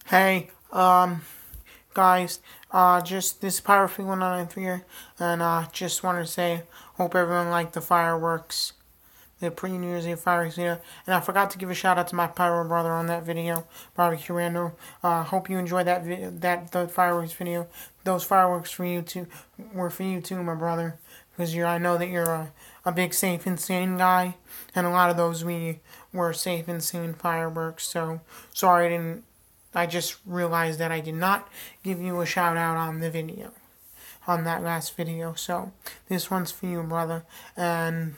Hey, guys, just this Power Free 193 here, and just want to say, hope everyone liked the fireworks, the pre-New Year's Eve fireworks video, and I forgot to give a shout out to my pyro brother on that video, BBQRando. Hope you enjoyed the fireworks video. Those fireworks were for you too, my brother, because I know that you're a big safe and sane guy, and a lot of those were safe and sane fireworks. So sorry I just realized that I did not give you a shout out on that last video. So this one's for you, brother, and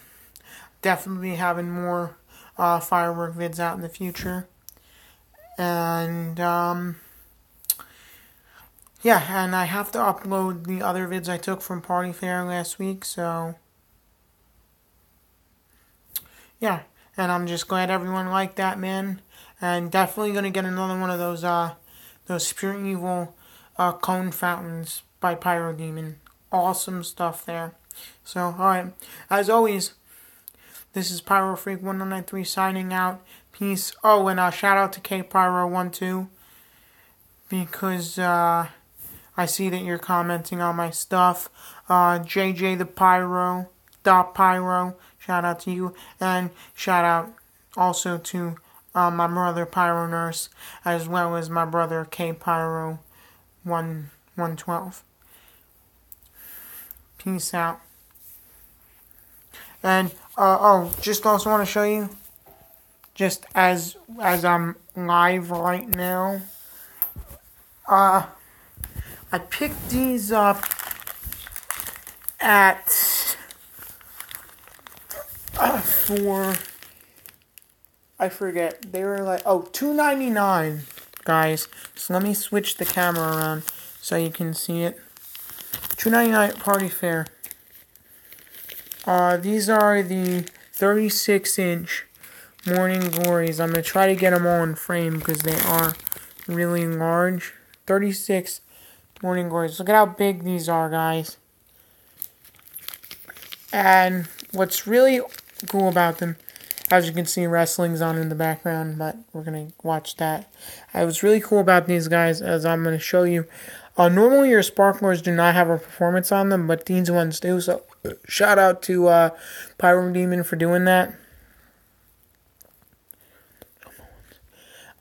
definitely having more firework vids out in the future. And yeah, and I have to upload the other vids I took from Party Fair last week. So yeah, and I'm just glad everyone liked that, man. And definitely gonna get another one of those pure evil cone fountains by Pyro Demon. Awesome stuff there. So alright, as always, this is Pyro Freak 193 signing out. Peace. Oh, and shout out to KPyro12 because I see that you're commenting on my stuff. JJ the Pyro, Pyro. Shout out to you, and shout out also to my brother Pyro Nurse, as well as my brother KPyro112. Peace out. And just also want to show you, just as I'm live right now, I picked these up at for, I forget, they were like, $2.99, guys. So let me switch the camera around so you can see it. $2.99 Party Fair. These are the 36-inch Morning Glories. I'm going to try to get them all in frame because they are really large. 36 Morning Glories. Look at how big these are, guys. And what's really cool about them, as you can see, wrestling's on in the background, but we're going to watch that. What's really cool about these guys, as I'm going to show you, normally your sparklers do not have a performance on them, but these ones do, so shout out to Pyro Demon for doing that.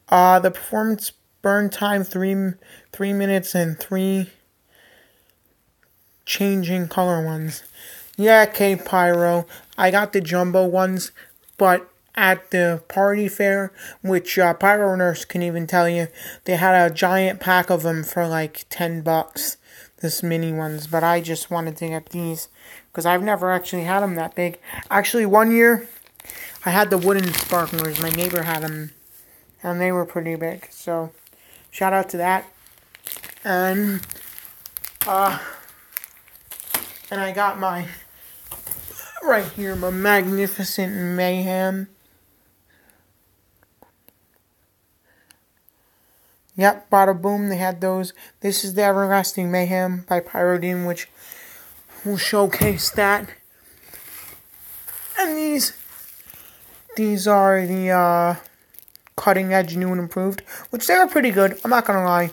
The performance burn time, 3 minutes and 3 changing color ones. Yeah, K-Pyro. I got the jumbo ones, but at the Party Fair, which Pyro Nurse can even tell you, they had a giant pack of them for like $10, this mini ones, but I just wanted to get these, because I've never actually had them that big. Actually, one year, I had the wooden sparklers, my neighbor had them, and they were pretty big, so shout out to that. And I got my, right here, my Magnificent Mayhem. Yep, bada boom, they had those. This is the Everlasting Mayhem by Pyro Demon, which will showcase that. And these are the cutting edge new and improved, which they were pretty good, I'm not gonna lie.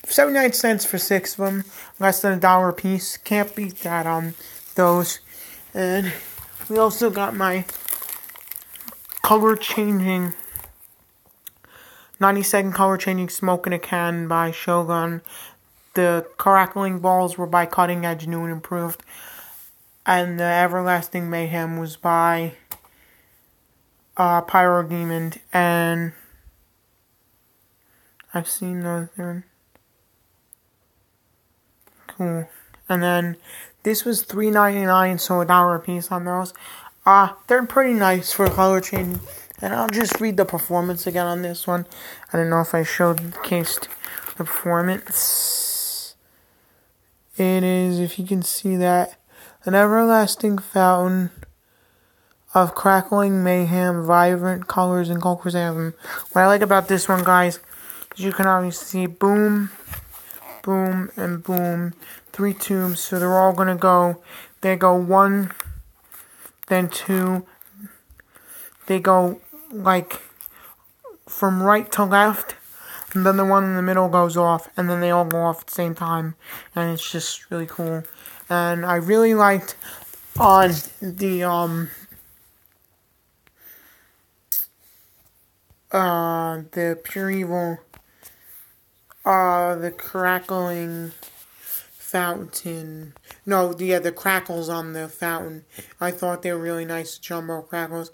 79 cents for 6 of them, less than $1 a piece. Can't beat that on those. And we also got my color changing 90-second color changing smoke in a can by Shogun. The crackling balls were by Cutting Edge New and Improved. And the Everlasting Mayhem was by Pyro Demon. And I've seen those there. Cool. And then this was $3.99, so $1 a piece on those. They're pretty nice for color changing. And I'll just read the performance again on this one. I don't know if I showcased the performance. It is, if you can see that, an everlasting fountain of crackling mayhem, vibrant colors and color chasm. What I like about this one, guys, is you can obviously see boom, boom, and boom. 3 tubes, so they're all gonna go. They go 1, then 2. They go like from right to left, and then the one in the middle goes off, and then they all go off at the same time, and it's just really cool. And I really liked on the Pure Evil, the crackling fountain. No, the crackles on the fountain. I thought they were really nice jumbo crackles.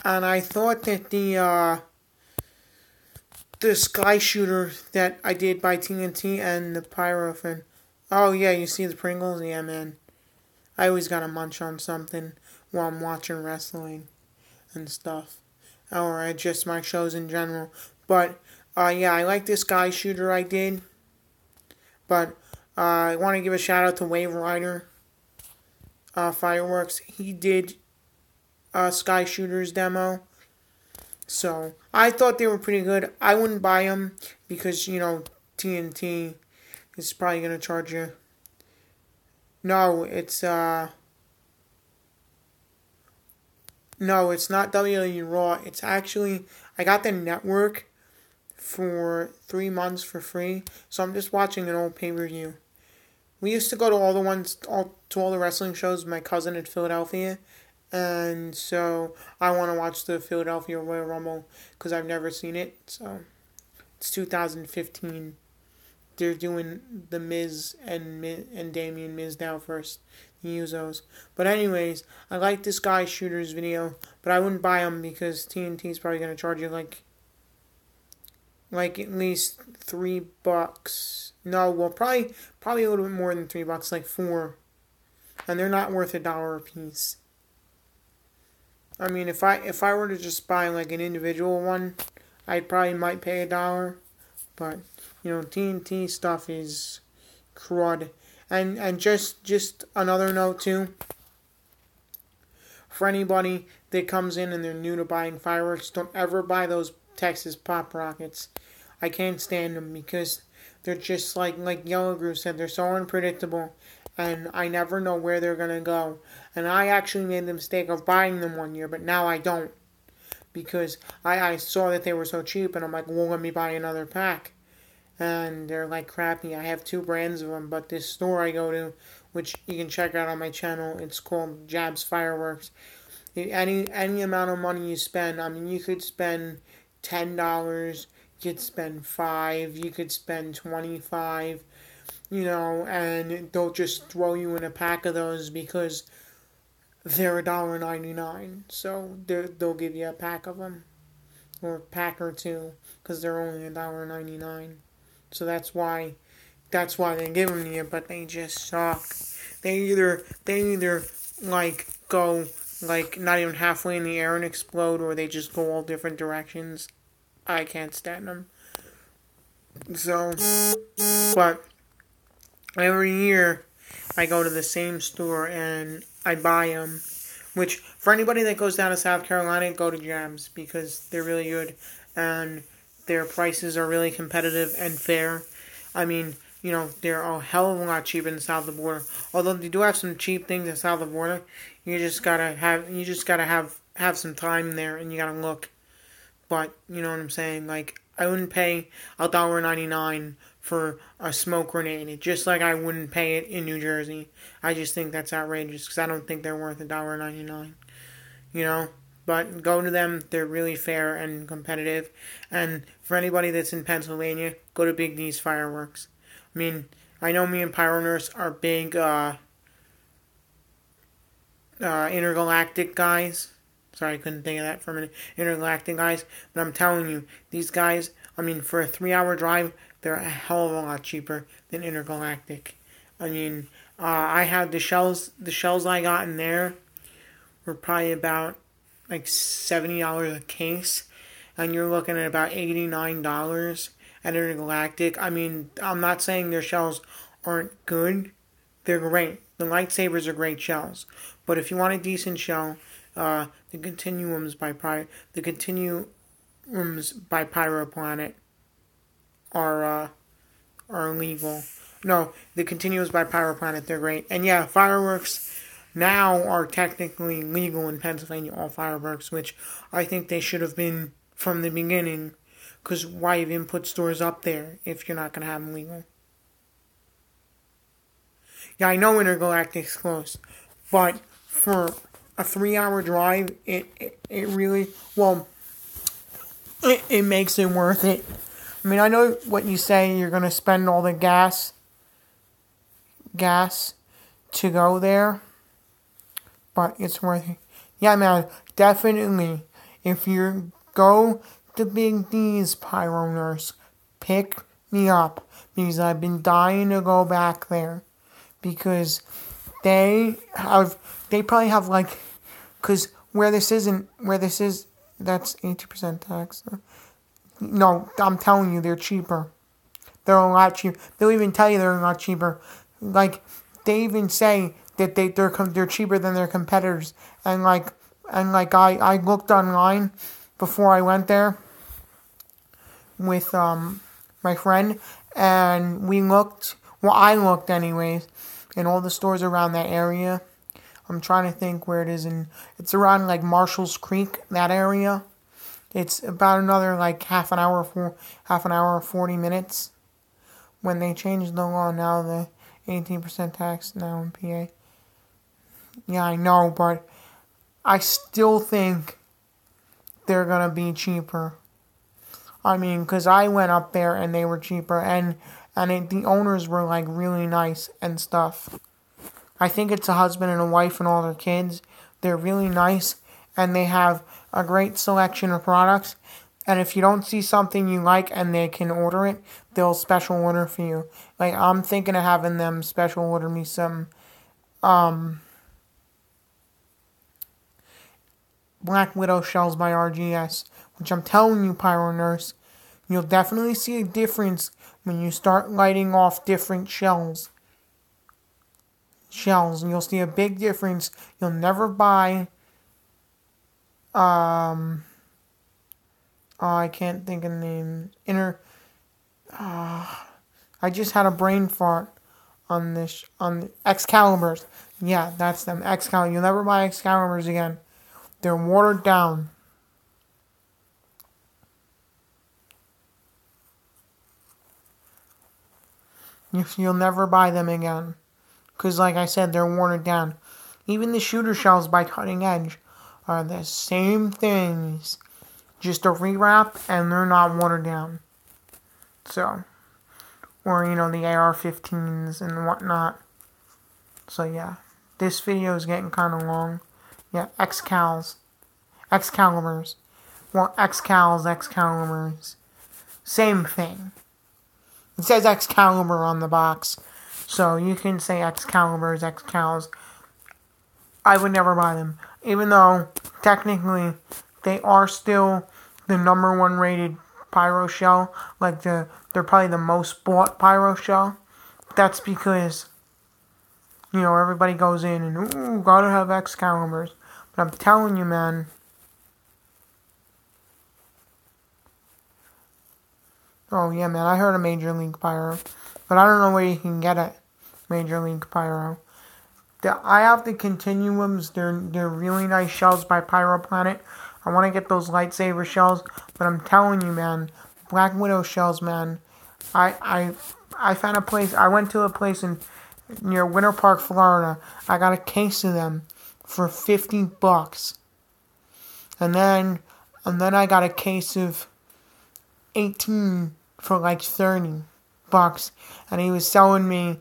And I thought that the sky shooter that I did by TNT and the pyrophane. Oh yeah, you see the Pringles? Yeah, man. I always gotta munch on something while I'm watching wrestling and stuff. Or just my shows in general. But, yeah, I like this sky shooter I did. But, I want to give a shout out to Wave Rider Fireworks. He did Sky Shooter's demo. So, I thought they were pretty good. I wouldn't buy them because, TNT is probably going to charge you. No, it's not WWE Raw. It's actually, I got the network for 3 months for free. So, I'm just watching an old pay-per-view. We used to go to all the wrestling shows with my cousin in Philadelphia. And so I want to watch the Philadelphia Royal Rumble because I've never seen it. So it's 2015. They're doing the Miz and Damian Mizdow first. The Usos. But anyways, I like this Sky Shooter's video. But I wouldn't buy them because TNT is probably going to charge you like at least $3. No, well, probably a little bit more than $3, like $4, and they're not worth $1 a piece. I mean, if I were to just buy like an individual one, I probably might pay $1, but TNT stuff is crud. And just another note too. For anybody that comes in and they're new to buying fireworks, don't ever buy those Texas Pop Rockets. I can't stand them because they're just like Yellow Groove said, they're so unpredictable, and I never know where they're going to go. And I actually made the mistake of buying them one year, but now I don't. Because I saw that they were so cheap, and I'm like, well, let me buy another pack. And they're like crappy. I have 2 brands of them, but this store I go to, which you can check out on my channel, it's called Jabs Fireworks. Any amount of money you spend, I mean, you could spend $10, you could spend $5, you could spend $25, and they'll just throw you in a pack of those because they're $1.99. So they'll give you a pack of them, or a pack or 2, because they're only $1.99. So that's why they give them to you, but they just suck. They either like go like not even halfway in the air and explode, or they just go all different directions. I can't stand them. So, but every year I go to the same store and I buy them. Which, for anybody that goes down to South Carolina, go to Jams because they're really good and their prices are really competitive and fair. I mean, they're a hell of a lot cheaper than south of the border. Although they do have some cheap things at south of the border, you just gotta have some time there and you gotta look. But you know what I'm saying? Like, I wouldn't pay $1.99 for a smoke grenade, just like I wouldn't pay it in New Jersey. I just think that's outrageous because I don't think they're worth $1.99. But go to them; they're really fair and competitive. And for anybody that's in Pennsylvania, go to Big D's Fireworks. I mean, I know me and Pyro Nurse are big intergalactic guys. Sorry, I couldn't think of that for a minute. Intergalactic guys. But I'm telling you, these guys, I mean, for a 3-hour drive, they're a hell of a lot cheaper than Intergalactic. I mean, I had the shells I got in there were probably about like $70 a case. And you're looking at about $89 at Intergalactic. I mean, I'm not saying their shells aren't good. They're great. The lightsabers are great shells. But if you want a decent shell, the continuums by Pyroplanet are legal. No, the continuums by Pyroplanet, they're great. And yeah, fireworks now are technically legal in Pennsylvania, all fireworks, which I think they should have been from the beginning. Because why even put stores up there if you're not going to have them legal? Yeah, I know Intergalactic's close, but for a 3-hour drive, it really, well, it makes it worth it. I mean, I know what you say, you're going to spend all the gas to go there, but it's worth it. Yeah, man, definitely, if you go to Big D's, Pyro Nurse, pick me up, because I've been dying to go back there, because they probably have, like, because where this is, that's 80% tax. No, I'm telling you, they're cheaper. They're a lot cheaper. They'll even tell you they're a lot cheaper. Like, they even say that they're cheaper than their competitors. And I looked online before I went there with my friend, and we looked. Well, I looked anyways in all the stores around that area. I'm trying to think where it is, it's around like Marshall's Creek, that area. It's about another like half an hour, 40 minutes. When they changed the law, now the 18% tax now in PA. Yeah, I know, but I still think they're gonna be cheaper. I mean, because I went up there and they were cheaper, and the owners were like really nice and stuff. I think it's a husband and a wife and all their kids. They're really nice, and they have a great selection of products. And if you don't see something you like and they can order it, they'll special order for you. Like, I'm thinking of having them special order me some Black Widow shells by RGS, which I'm telling you, Pyro Nurse, you'll definitely see a difference when you start lighting off different shells. And you'll see a big difference. You'll never buy I can't think of the name. I just had a brain fart on Excaliburs. Yeah, that's them. Excalibur. You'll never buy Excaliburs again. They're watered down. You'll never buy them again. Because like I said, they're watered down. Even the shooter shells by Cutting Edge are the same things. Just a rewrap, and they're not watered down. So, or, the AR-15s and whatnot. So, yeah. This video is getting kind of long. Yeah, Excaliburs. Well, Excaliburs. Same thing. It says Excalibur on the box. So, you can say Excaliburs, Excals. I would never buy them. Even though, technically, they are still the number 1 rated pyro shell. Like, they're probably the most bought pyro shell. That's because, everybody goes in and, ooh, gotta have Excaliburs. But I'm telling you, man. Oh, yeah, man, I heard of Major League Pyro. But I don't know where you can get it. Major League Pyro. I have the Continuums. They're really nice shells by Pyro Planet. I want to get those lightsaber shells, but I'm telling you, man, Black Widow shells, man. I found a place. I went to a place near Winter Park, Florida. I got a case of them for $50, and then I got a case of 18 for like $30, and he was selling me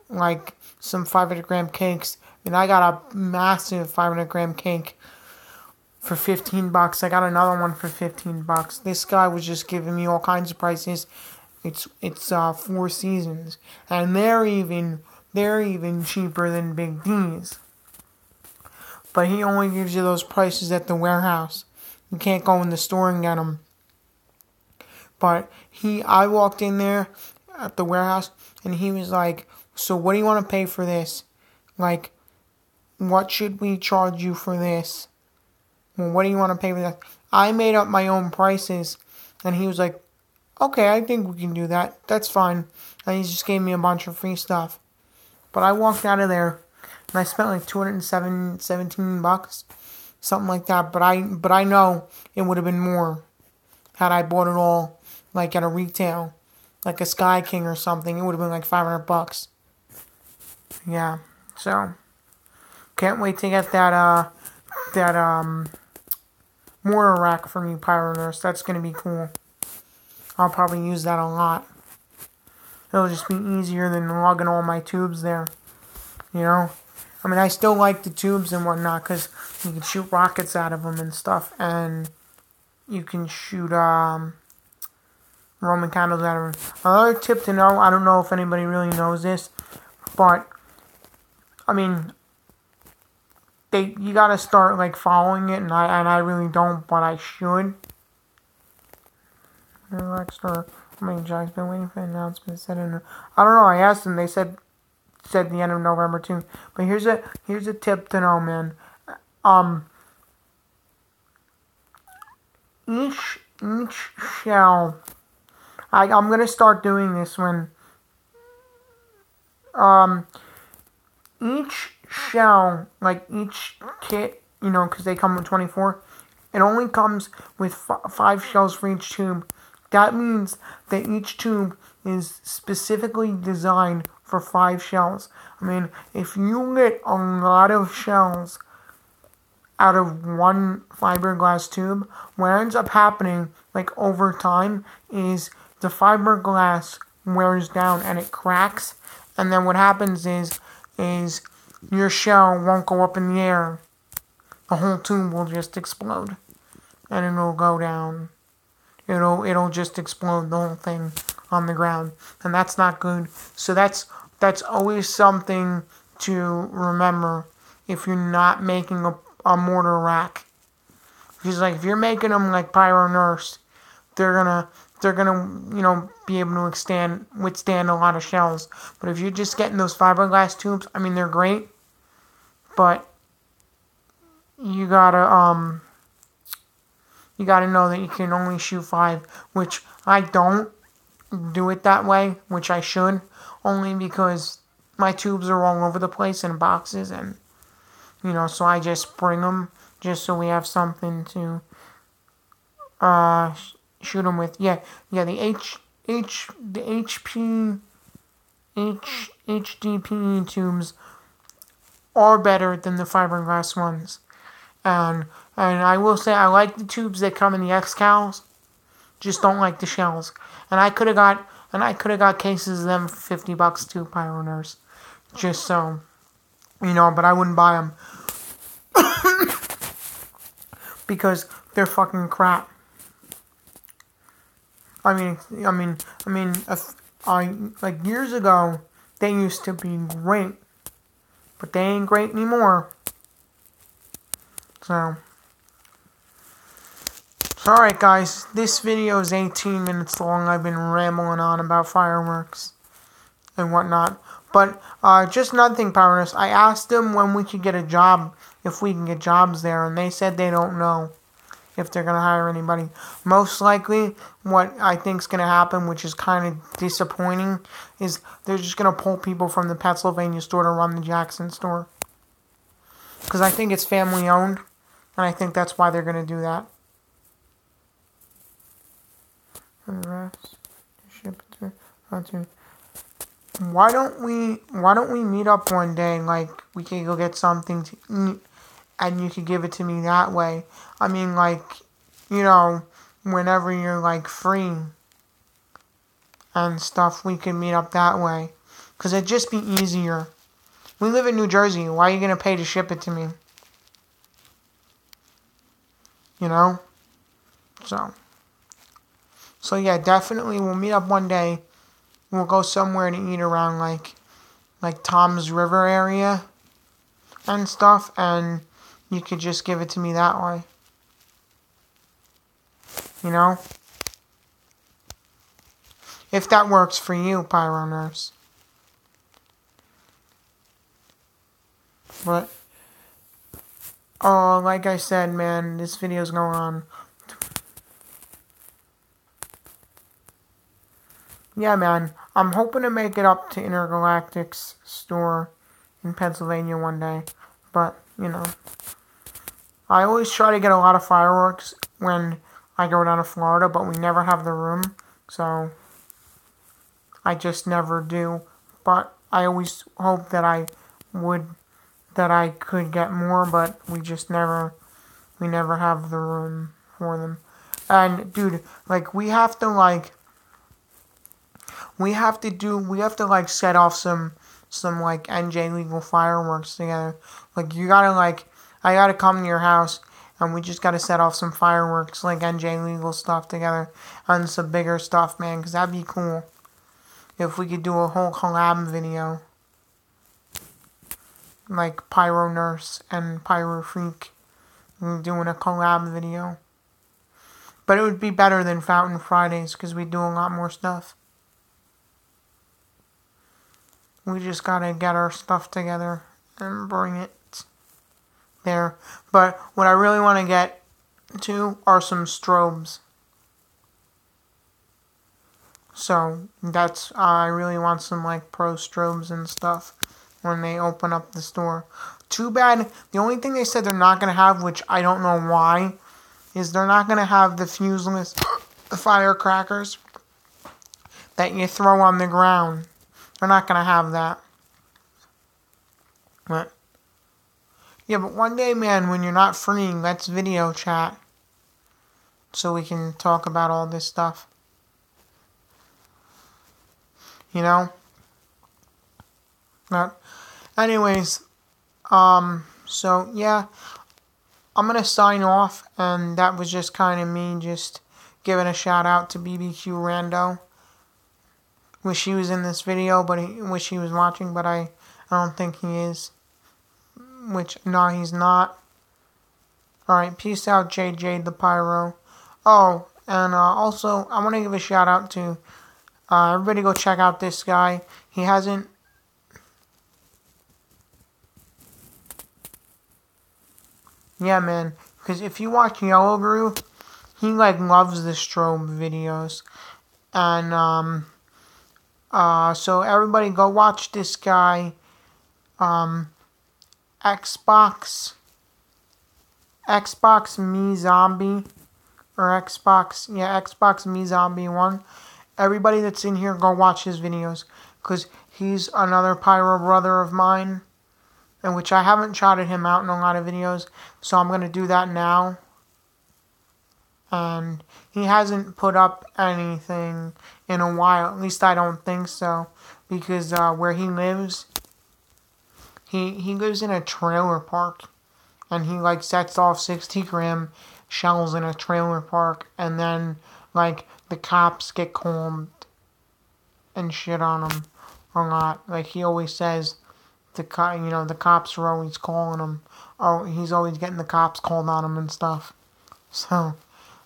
like some 500-gram cakes, and I got a massive 500-gram cake for $15. I got another one for $15. This guy was just giving me all kinds of prices. It's Four Seasons, and they're even cheaper than Big D's. But he only gives you those prices at the warehouse. You can't go in the store and get them. But I walked in there at the warehouse, and he was like, "So what do you want to pay for this? Like, what should we charge you for this? Well, what do you want to pay for that?" I made up my own prices, and he was like, "Okay, I think we can do that. That's fine." And he just gave me a bunch of free stuff. But I walked out of there, and I spent like $217, something like that. But I know it would have been more had I bought it all like at a retail, like a Sky King or something, it would have been like $500. Yeah, so can't wait to get that mortar rack from you, Pyro Nurse. That's gonna be cool. I'll probably use that a lot. It'll just be easier than lugging all my tubes there. You know? I mean, I still like the tubes and whatnot because you can shoot rockets out of them and stuff. And you can shoot Roman candles out of them. Another tip to know, I don't know if anybody really knows this, but, I mean, you gotta start, like, following it, and I really don't, but I should. Extra. How many Jack's been waiting for the announcement? I don't know. I asked them. They said the end of November too. But here's a tip to know, man. Each shell. I'm gonna start doing this when. Each shell, like each kit, you know, because they come with 24. It only comes with 5 shells for each tube. That means that each tube is specifically designed for 5 shells. I mean, if you get a lot of shells out of one fiberglass tube, what ends up happening, like over time, is the fiberglass wears down and it cracks. And then what happens is your shell won't go up in the air. The whole tube will just explode. And it'll go down. It'll just explode the whole thing on the ground, and that's not good. So that's always something to remember if you're not making a mortar rack. Because like if you're making them like Pyro Nurse, they're gonna be able to withstand a lot of shells. But if you're just getting those fiberglass tubes, I mean they're great, but you gotta know that you can only shoot 5, which I don't do it that way, which I should, only because my tubes are all over the place in boxes, and, you know, so I just bring them, just so we have something to, shoot them with. Yeah, the HDPE tubes are better than the fiberglass ones. And I will say I like the tubes that come in the X-Cals, just don't like the shells. And I could have got cases of them for $50 too, Pyro Nurse, just so, you know. But I wouldn't buy them because they're fucking crap. I mean, like years ago, they used to be great, but they ain't great anymore. So, alright guys, this video is 18 minutes long. I've been rambling on about fireworks and whatnot. But, just another thing, Pyro Nurse. I asked them when we could get a job, if we can get jobs there, and they said they don't know if they're going to hire anybody. Most likely, what I think is going to happen, which is kind of disappointing, is they're just going to pull people from the Pennsylvania store to run the Jackson store. Because I think it's family owned. And I think that's why they're going to do that. Why don't we meet up one day? Like, we can go get something to eat, and you could give it to me that way. I mean, like, you know, whenever you're, like, free and stuff, we can meet up that way. Because it'd just be easier. We live in New Jersey. Why are you going to pay to ship it to me? You know? So yeah, definitely we'll meet up one day. We'll go somewhere to eat around like Tom's River area and stuff, and you could just give it to me that way. You know? If that works for you, Pyro Nurse. But like I said, man, this video's going on. Yeah, man, I'm hoping to make it up to Intergalactic's store in Pennsylvania one day. But, you know, I always try to get a lot of fireworks when I go down to Florida, but we never have the room. So I just never do. But I always hope that I could get more, but we never have the room for them. And dude, like we have to set off some like NJ legal fireworks together. Like I gotta come to your house and we just gotta set off some fireworks, like NJ legal stuff together, and some bigger stuff, man, because that'd be cool if we could do a whole collab video, like Pyro Nurse and Pyro Freak doing a collab video. But it would be better than Fountain Fridays because we do a lot more stuff. We just gotta get our stuff together and bring it there. But what I really want to get to are some strobes. So I really want some like pro strobes and stuff when they open up the store. Too bad, the only thing they said they're not going to have, which I don't know why, is they're not going to have the fuseless firecrackers that you throw on the ground. They're not going to have that. But yeah, but one day, man, when you're not free, let's video chat so we can talk about all this stuff. You know? But anyways, so yeah, I'm gonna sign off, and that was just kind of me just giving a shout out to BBQRando. Wish he was in this video, wish he was watching, but I don't think he is. Which, no, he's not. Alright, peace out, JJ the Pyro. Oh, and also, I want to give a shout out to everybody go check out this guy. He hasn't... Yeah, man, because if you watch Yellow Groove, he, like, loves the strobe videos. And, so everybody go watch this guy, Xbox Me Zombie, or Xbox Me Zombie 1. Everybody that's in here, go watch his videos, because he's another Pyro brother of mine, and which I haven't shouted him out in a lot of videos, so I'm going to do that now. And he hasn't put up anything in a while, at least I don't think so, because where he lives, he lives in a trailer park, and he like sets off 60-gram shells in a trailer park, and then like the cops get called and shit on him a lot. Like he always says, the cops are always calling him. Oh, he's always getting the cops called on him and stuff. So,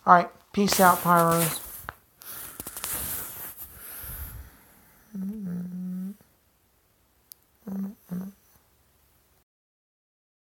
alright, peace out, Pyros.